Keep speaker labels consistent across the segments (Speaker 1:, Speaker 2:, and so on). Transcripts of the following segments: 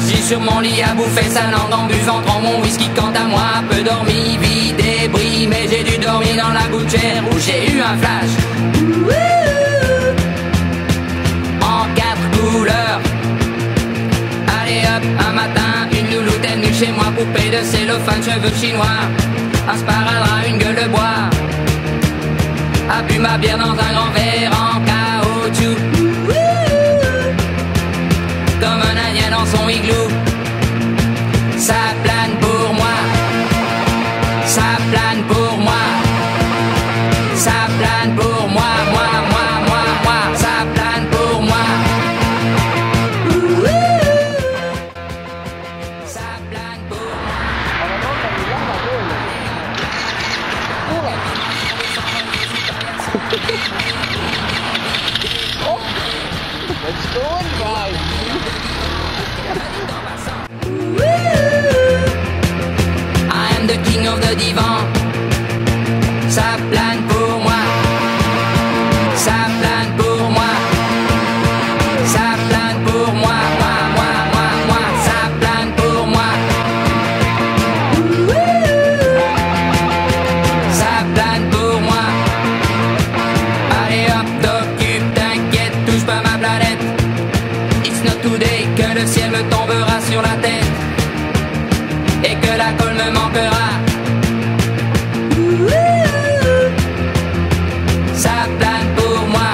Speaker 1: J'ai sur mon lit à bouffer sa langue en buvant trop mon whisky. Quant à moi, peu dormi, vie débris. Mais j'ai dû dormir dans la gouttière où j'ai eu un flash. En 4 couleurs. Allez hop, un matin, une louloute est venue chez moi. Poupée de cellophane, cheveux chinois. Un sparadrap, une gueule de bois. A bu ma bière dans un grand verre en caoutchouc. Comme un indien dans son igloo. Ça plane pour moi. Ça plane pour moi. Ça plane pour moi. Moi. Ça plane pour moi. Ça plane pour moi.
Speaker 2: Let's go on, guys.
Speaker 1: I am the king of the divan. Ça plane pour moi. Ça plane pour moi. Ça plane pour moi. Moi. Ça plane pour moi. Ça plane pour moi. Allez hop, t'occupe, t'inquiète, touche pas ma planète. It's not today que le ciel me tombera sur la tête et que la colle me manquera. Ça plane pour moi.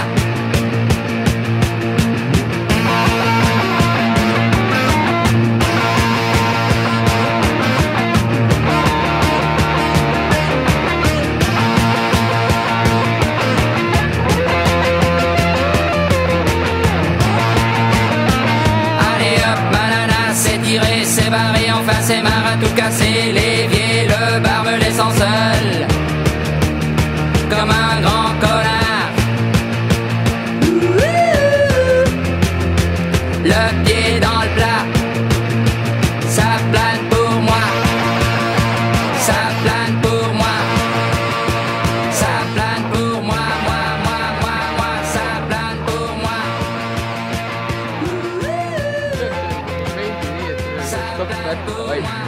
Speaker 1: Allez hop, banana, c'est tiré, c'est barré, enfin c'est marre à tout casser. L'évier, le bar me laissant seul, comme un grand connard. Le pied dans le plat. Ça plane pour moi. Ça plane pour moi. Ça plane pour moi. Moi. Ça plane pour moi. Ça plane pour moi.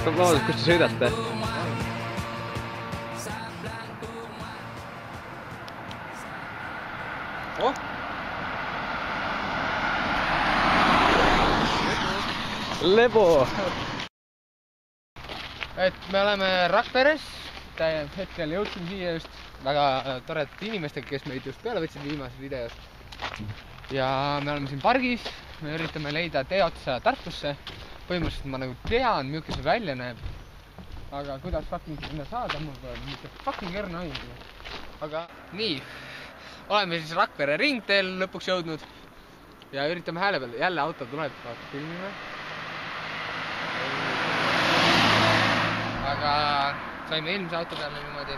Speaker 2: Vabandust, kus te sõidate? Oh? Lebo! Et me oleme Rakveres, hetkel jõudsime siia just väga toredate inimestega, kes meid just peale võtsid viimases videos. Ja me oleme siin pargis, me üritame leida tee otsa Tartusse. Põhimõtteliselt ma nagu tean, milline see välja näeb. Aga kuidas fucking sinna saada, mul pole mitte fucking õrna aimu. Aga nii, oleme siis Rakvere ringteel lõpuks jõudnud ja üritame hääle peale. Jälle auto tuleb, vaata filmime. Aga saime eelmise auto peale niimoodi,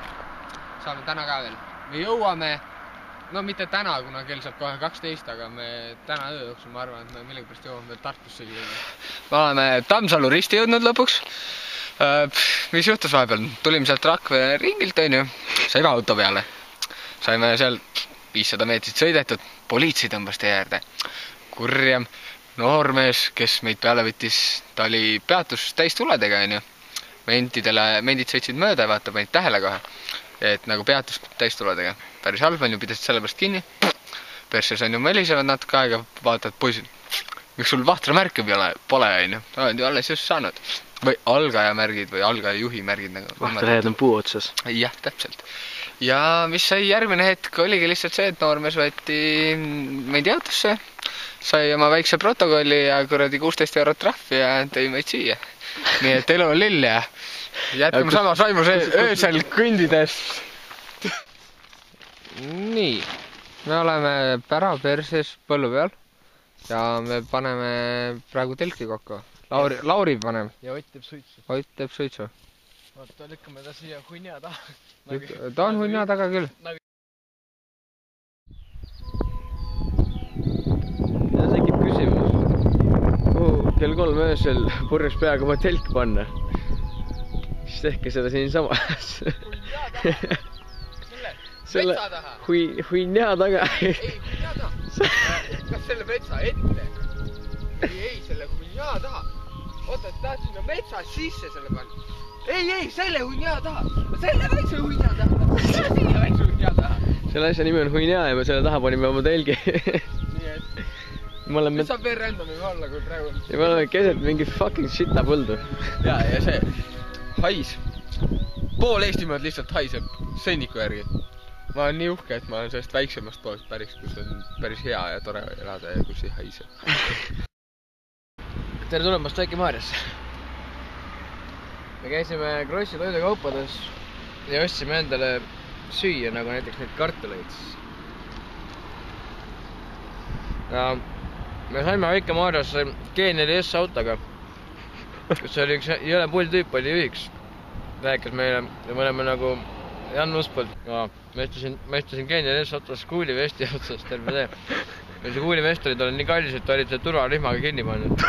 Speaker 2: saame täna ka veel. Me jõuame, no mitte täna, kuna kell saab kohe 12, aga me täna öö jooksul, ma arvan, et me millegipärast jõuame veel Tartusse jõudnud. Me oleme Tammsalu risti jõudnud lõpuks. Mis juhtus vahepeal? Tulime sealt Rakvere ringilt, onju, saime auto peale. Saime seal 500 meetrit sõidetud, poliitsi tõmbas tee äärde. Kurjam noormees, kes meid peale võttis, ta oli peatus täistuledega, onju. Mendid sõitsid mööda ja vaata, panid tähele kohe, et nagu peatus täistuledega. Päris halb on ju, pidasid selle pärast kinni. Perses on ju melisevad natuke aega, vaatad poisid, miks sul vahtramärke pole, onju. Oled ju alles just saanud. Või algajamärgid või algajajuhi märgid nagu.
Speaker 3: Vahtrahed on puu otsas.
Speaker 1: Jah, täpselt. Ja mis sai järgmine hetk, oligi lihtsalt see, et noormees võeti meid autosse, sai oma väikse protokolli ja kuradi 16 eurot trahvi ja tõi meid siia. Nii et elu on lill ja jätkame samas vaimus öösel kõndides. Nii, me oleme päraperses põllu peal ja me paneme praegu telki kokku. Lauri paneb.
Speaker 2: Ja Ott teeb suitsu.
Speaker 1: Ott teeb suitsu.
Speaker 2: Vaata, lükkame ta siia hunnia taha.
Speaker 1: Ta on hunnia taga küll.
Speaker 3: Ja tekib küsimus. Kell 3 öösel purjus peaga oma telk panna. Siis tehke seda siin samas.
Speaker 2: Selle metsa taha?
Speaker 3: Hunnia taga.
Speaker 2: Ei, hunnia taha. Kas selle metsa ette? ei, selle hunnia taha. Oota, tahad sinna metsas sisse selle panna? Ei, selle hunnia taha. Selle väikse hunnia taha. Selle väikse hunnia taha.
Speaker 3: Selle asja nimi on hunnia ja me selle taha panime oma telgi.
Speaker 2: Nii et... Nüüd saab veel randomi olla, kui praegu...
Speaker 3: Ja me oleme keset mingi fucking shita põldu.
Speaker 2: Ja see hais. Pool Eestimaad lihtsalt haiseb sõnniku järgi. Ma olen nii uhke, et ma olen sellest väiksemast poolest päris, kus on päris hea ja tore elada ja kus ei haise.
Speaker 3: Tere tulemast Väike-Maarjasse. Me käisime Krossi toidukaupades ja ostsime endale süüa, nagu näiteks neid kartuleid. Ja me saime Väike-Maarjasse G4S autoga, kus oli üks jõle pull tüüp oli juhiks. Rääkis meile ja me oleme nagu Jan Uspõld. Ma istusin G4S otsas kuulivesti otsas terve tee. Ja see kuulivest oli talle nii kallis, et ta oli see turvarihmaga kinni pannud.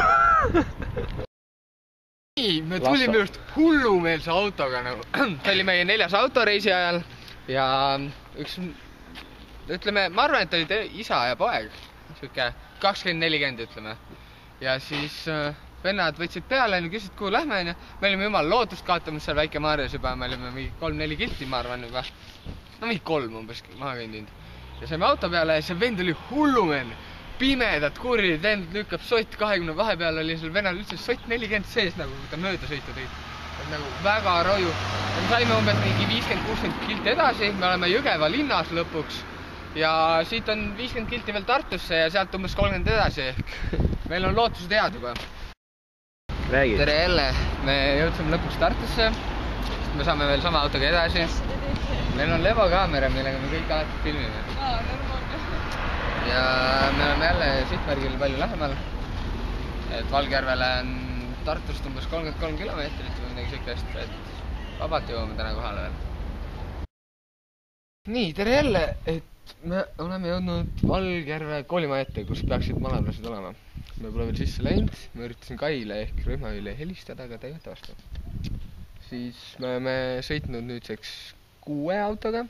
Speaker 2: Nii, me tulime just hullumeelse autoga nagu. See oli meie 4. autoreisi ajal ja üks, ütleme, ma arvan, et oli isa ja poeg. Siuke 20-40 ütleme. Ja siis vennad võtsid peale ja küsisid, kuhu lähme. Me olime jumal lootust kaotamas seal Väike-Maarjas juba. Me olime mingi 3-4 kilti, ma arvan juba. No mingi 3 umbes maha kõndinud. Ja saime auto peale ja see vend oli hullumeelne. Pimedad kuurid, vend lükkab sott 20 vahepeal oli seal vennal üldse sott 40 sees, nagu ta mööda sõita tõid. Nagu väga roju. Ja me saime umbes mingi 50-60 kilti edasi. Me oleme Jõgeva linnas lõpuks. Ja siit on 50 kilti veel Tartusse ja sealt umbes 30 edasi. Meil on lootused head juba.
Speaker 3: Räägi.
Speaker 2: Tere jälle. Me jõudsime lõpuks Tartusse. Me saame veel sama autoga edasi. Meil on Levo kaamera, millega me kõik alati filmime. Ja me oleme jälle sihtmärgil palju lähemal. Et Valgjärvele on Tartust umbes 33 kilomeetrit või midagi sükest, et vabalt jõuame täna kohale veel. Nii, tere jälle, et me oleme jõudnud Valgjärve koolimaja ette, kus peaksid malevlased olema. Me pole veel sisse läinud, me üritasin Kaile ehk rühmaüle helistada, aga ta ei võta vastu. Siis me oleme sõitnud nüüdseks 6 autoga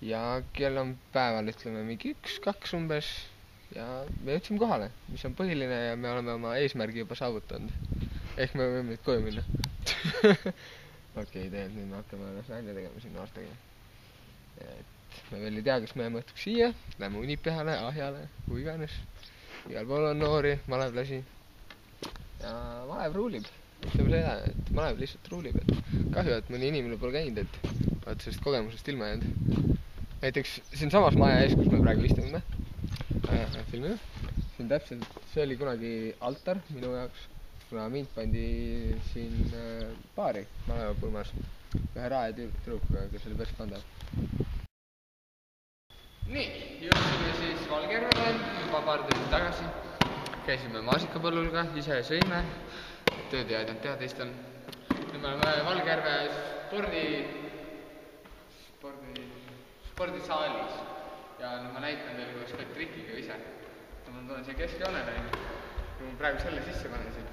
Speaker 2: ja kell on päeval, ütleme, mingi 1-2 umbes ja me jõudsime kohale, mis on põhiline ja me oleme oma eesmärgi juba saavutanud. Ehk me võime nüüd koju minna. Okei, tegelikult nüüd me hakkame alles nalja tegema siin noortega. Et me veel ei tea, kas me jääme õhtuks siia, lähme Unipehale, Ahjale, kui iganes. Igal pool on noori, malevlasi ja malev ruulib. Ütleme seda, et malev lihtsalt ruulib, et kahju, et mõni inimene pole käinud, et oled sellest kogemusest ilma jäänud. Näiteks siin samas maja ees, kus me praegu istume, filmime. Siin täpselt, see oli kunagi altar minu jaoks, kuna mind pandi siin baari malevapulmas ühe rae tüdrukuga, kes oli päris pandav. Nii, jõudsime siis Valgjärvele juba paar tundi tagasi. Käisime maasikapõllul ka, ise sõime. Tööd ei aidanud teha teistel. Nüüd me oleme Valgjärve spordisaalis ja nüüd ma näitan teile, kuidas kõik trikiga ise. Ma tulen siia keskjoonele. Kui ma praegu selle sisse panen siit.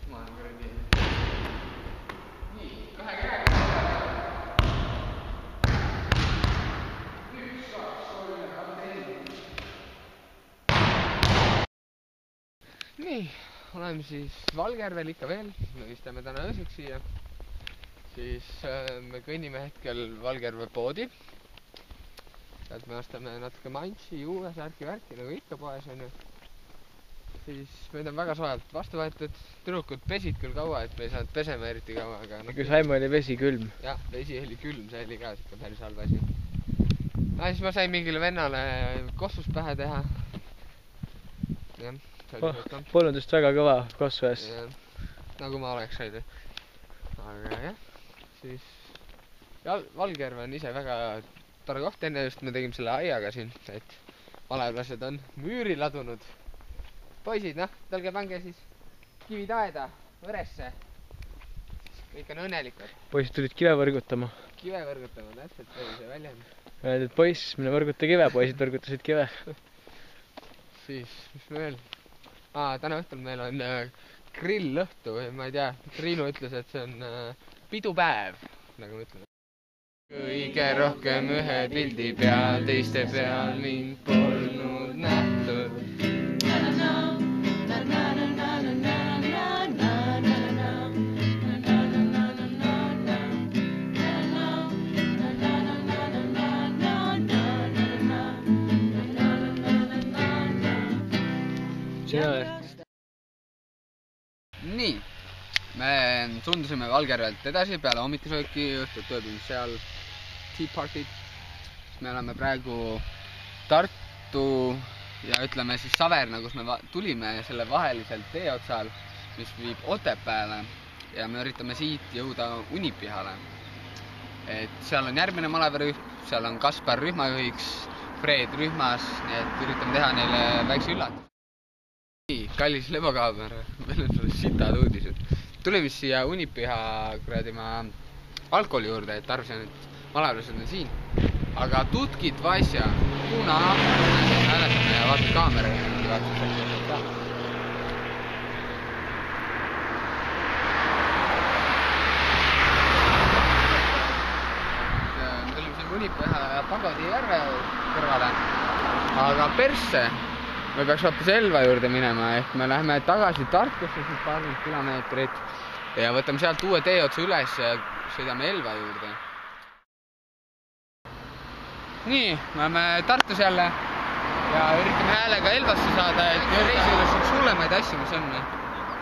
Speaker 2: Ma olen kuradi. Nii, 2 käega. Nii, oleme siis Valgjärvel ikka veel, me vist jääme täna ööseks siia. Siis me kõnnime hetkel Valgjärve poodi. Sealt me ostame natuke mantsi, juue, särki-värki, nagu ikka poes on ju. Siis meid on väga soojalt vastu võetud. Tüdrukud pesid küll kaua, et me ei saanud pesema eriti kaua, aga...
Speaker 3: Kui saime oli vesi külm.
Speaker 2: Jah, vesi oli külm, see oli ka siuke päris halb asi. Siis ma sain mingile vennale kossus pähe teha. Jah.
Speaker 3: Polnud just väga kõva kossu ees.
Speaker 2: Nagu ma oleks said. Aga jah, siis Valgjärve on ise väga tore koht. Enne just me tegime selle aiaga siin, et malevlased on müüri ladunud. Poisid, noh, tulge pange siis kivid aeda, võresse. Kõik on õnnelikud.
Speaker 3: Poisid tulid kive võrgutama.
Speaker 2: Kive võrgutama, täpselt see oli see väljend.
Speaker 3: Öeldi, et poiss, mine võrguta kive, poisid võrgutasid kive.
Speaker 2: Siis, mis me veel? Täna õhtul meil on grillõhtu või ma ei tea, Triinu ütles, et see on pidupäev, nagu ma ütlen. Kõige rohkem ühe pildi peal, teiste peal mind polnud nähtud. nii, me suundusime Valgjärvelt edasi peale hommikusööki, õhtut ööbime seal Tea Parkid. Me oleme praegu Tartu ja ütleme siis Saverna, kus me tulime selle vaheliselt tee otsal, mis viib Otepääle ja me üritame siit jõuda Unipihale. Et seal on järgmine malevarühm, seal on Kaspar rühmajuhiks, Fred rühmas, nii et üritame teha neile väikse üllatus. Nii, kallis lebokaamer, meil on sulle sitad uudised. Tulime siia Unipiha alkoholi juurde, et arvasin, et malevarühmad on siin. Aga tutkid Vasja, kuna hääletame ja vaatame kaamera. Unipiha Pagodi järve kõrvale, aga persse me peaks hoopis Elva juurde minema, ehk me läheme tagasi Tartusse siis paarkümmend kilomeetrit ja võtame sealt uue tee otsa üles ja sõidame Elva juurde. Nii, me oleme Tartus jälle ja üritame häälega Elvasse saada, et reisi üles üks hullemaid asju, mis on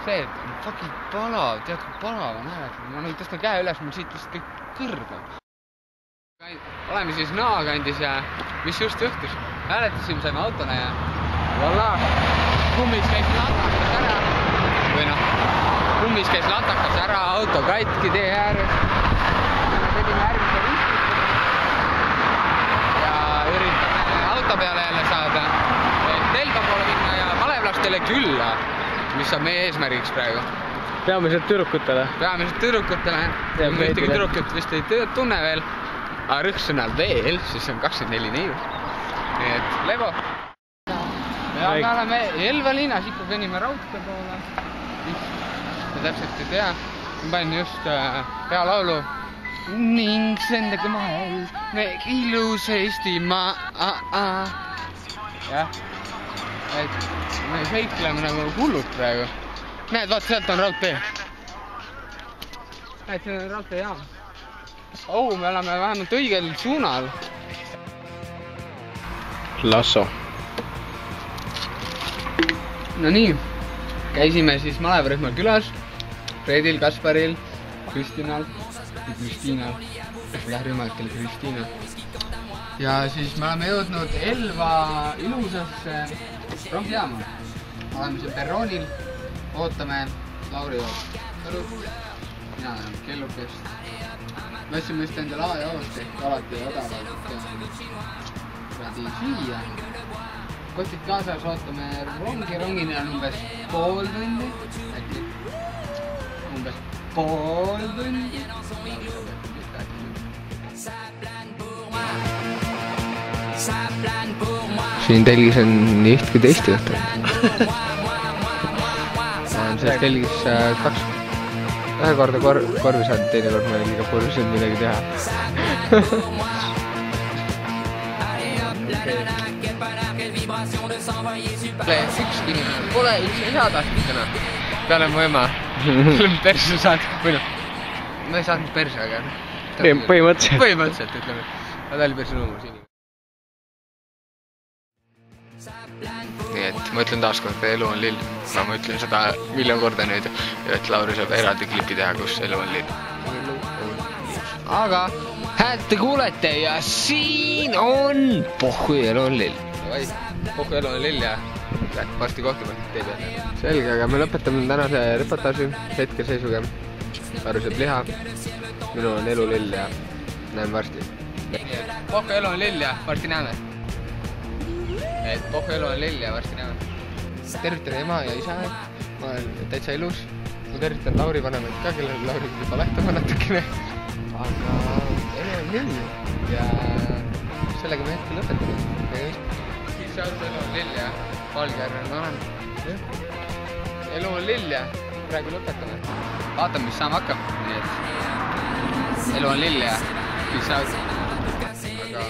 Speaker 2: see, et fucking palav, tead kui palav on hääletada, ma nagu tõstan käe üles, mul siit lihtsalt kõik kõrb on. Oleme siis Nõakandis ja mis just juhtus? Hääletasime, saime autole ja voilà, kummis käis latakas ära. Või noh, kummis käis latakas ära, auto katki tee ääres. Tegime järgmise ristutuse ja üritame auto peale jälle saada, et Elva poole minna ja malevlastele külla, mis on meie eesmärgiks praegu.
Speaker 3: Peamiselt tüdrukutele.
Speaker 2: Peamiselt tüdrukutele. Ühtegi tüdrukut vist ei tunne veel. Aga rõhksõnal veel, siis on 24 neiu. Nii et Lebo. Ja me oleme Elva linnas, ikka kõnnime raudtee poole. Ma täpselt ei tea. Ma panin just pealaulu. Ning sendage mael, me ilus Eestimaa. Jah. Et me seikleme nagu hullud praegu. Näed, vaata, sealt on raudtee. Näed, see on raudtee jaam. Me oleme vähemalt õigel suunal.
Speaker 3: Lasso.
Speaker 2: No nii, käisime siis malevarühmal külas. Fredil, Kasparil, Kristiinal. Lährühmatel Kristiina. Ja siis me oleme jõudnud Elva ilusasse rongijaama. Oleme siin perroonil, ootame Lauri jood. Mina olen kellukest. Me võtsime just endale A-joost ehk alati odavalt süüa. Kotid kaasas, ootame rongi, rongini on umbes pool tundi. Äkki umbes pool tundi. Siin telgis on nii üht kui teist juhtunud. On selles telgis kaks. Ühe korda korvi saanud, teine kord meil liiga purvis on midagi teha. Ükski inimene pole üldse heatahtlikuna. Peale mu ema. Oleme perse saanud. Või noh, me ei saanud perse, aga põhimõtteliselt ütleme. Ta oli perse loomus inimene. Nii et ma ütlen taaskord, et elu on lill. Ma ütlen seda miljon korda nüüd, et Lauri saab eraldi klipi teha, kus elu on lill. Aga häält te kuulete ja siin on Pohhu elu on lill. Pohhu elu on lill ja varsti kohtume tee peale. Selge, aga me lõpetame tänase reportaaži hetkeseisuga. Lauri saab liha, minu on elu lill ja näeme varsti. Pohhu elu on lill ja varsti näeme. Et Pohhu elu on lill ja varsti näeme. Tervitan ema ja isa, ma olen täitsa ilus. Ma tervitan Lauri vanemaid ka, kellel Lauri pidi valehtama natukene. Aga elu on lill ja sellega me hetkel lõpetame. Siis elu on lill ja Valgjärvel ma olen. Elu on lill ja praegu lõpetame. Vaatame, mis saama hakkab. Nii et elu on lill ja peace out. Aga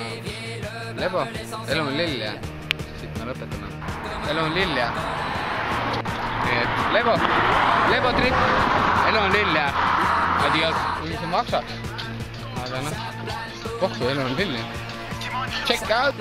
Speaker 2: Lebo, elu on lill ja siit me lõpetame. Elu on lill ja nii et Lebo trip, elu on lill ja adios, kui see maksaks. Aga noh, Pohhu elu on lill ja check out!